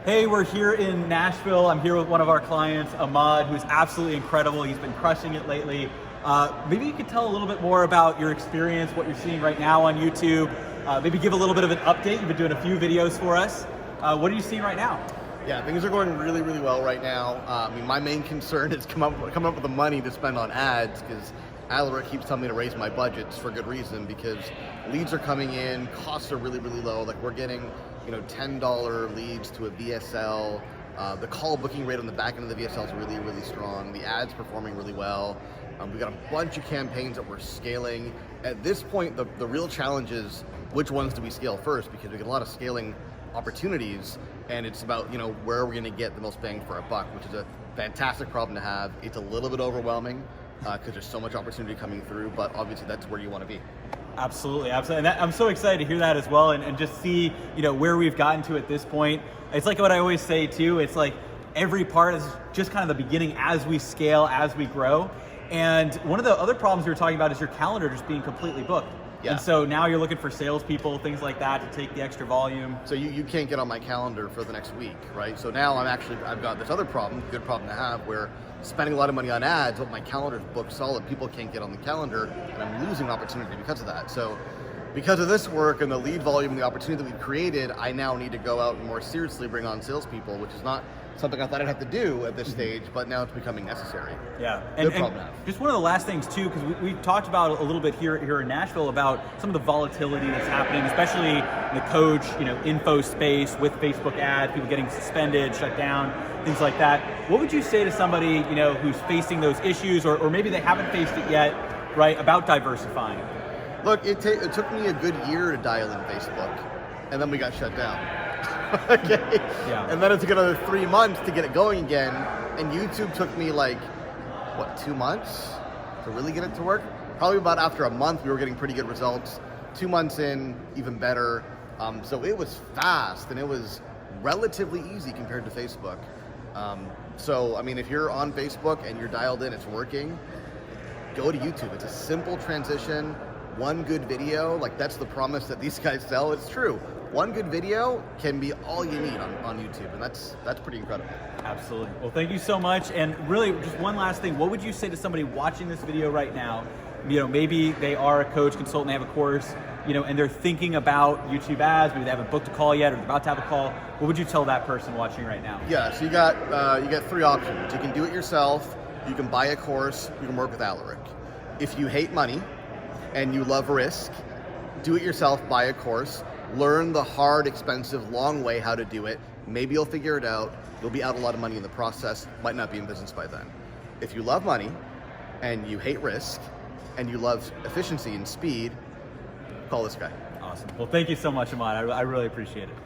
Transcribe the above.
Hey, we're here in Nashville. I'm here with one of our clients, Ahmad, who's absolutely incredible. He's been crushing it lately. Maybe you could tell a little bit more about your experience, what you're seeing right now on YouTube. Maybe give a little bit of an update. You've been doing a few videos for us. What are you seeing right now? Yeah, things are going really, really well right now. My main concern is coming up with the money to spend on ads, because Aleric keeps telling me to raise my budgets for good reason, because leads are coming in, costs are really, really low. Like, we're getting, $10 leads to a VSL. The call booking rate on the back end of the VSL is really, really strong. The ads performing really well. We've got a bunch of campaigns that we're scaling. At this point, the real challenge is which ones do we scale first, because we get a lot of scaling opportunities, and it's about where are we going to get the most bang for our buck, which is a fantastic problem to have. It's a little bit overwhelming because there's so much opportunity coming through, but obviously that's where you want to be. Absolutely, absolutely. And I'm so excited to hear that as well, and just see where we've gotten to at this point. It's like what I always say too, it's like every part is just kind of the beginning as we scale, as we grow. And one of the other problems we were talking about is your calendar just being completely booked. Yeah. And so now you're looking for salespeople, things like that, to take the extra volume. So you can't get on my calendar for the next week, right? So now I've got this other problem, good problem to have, where spending a lot of money on ads, but my calendar's booked solid, people can't get on the calendar, and I'm losing opportunity because of that. So because of this work and the lead volume and the opportunity that we've created, I now need to go out and more seriously bring on salespeople, which is not something I thought I'd have to do at this stage, but now it's becoming necessary. Yeah, and just one of the last things too, because we've talked about a little bit here in Nashville about some of the volatility that's happening, especially in the coach, info space with Facebook ads, people getting suspended, shut down, things like that. What would you say to somebody who's facing those issues, or maybe they haven't faced it yet, right, about diversifying? Look, it took me a good year to dial in Facebook, and then we got shut down. Okay. Yeah. And then it took another 3 months to get it going again. And YouTube took me 2 months to really get it to work? Probably about after a month, we were getting pretty good results. 2 months in, even better. So it was fast, and it was relatively easy compared to Facebook. If you're on Facebook and you're dialed in, it's working, go to YouTube. It's a simple transition. One good video, that's the promise that these guys sell. It's true. One good video can be all you need on YouTube, and that's pretty incredible. Absolutely. Well, thank you so much. And really, just one last thing. What would you say to somebody watching this video right now? Maybe they are a coach, consultant, they have a course, and they're thinking about YouTube ads. Maybe they haven't booked a call yet, or they're about to have a call. What would you tell that person watching right now? Yeah. So you got three options. You can do it yourself. You can buy a course. You can work with Aleric. If you hate money and you love risk, do it yourself. Buy a course. Learn the hard, expensive, long way how to do it. Maybe you'll figure it out. You'll be out a lot of money in the process. Might not be in business by then. If you love money and you hate risk and you love efficiency and speed, call this guy. Awesome. Well, thank you so much, Ahmad. I really appreciate it.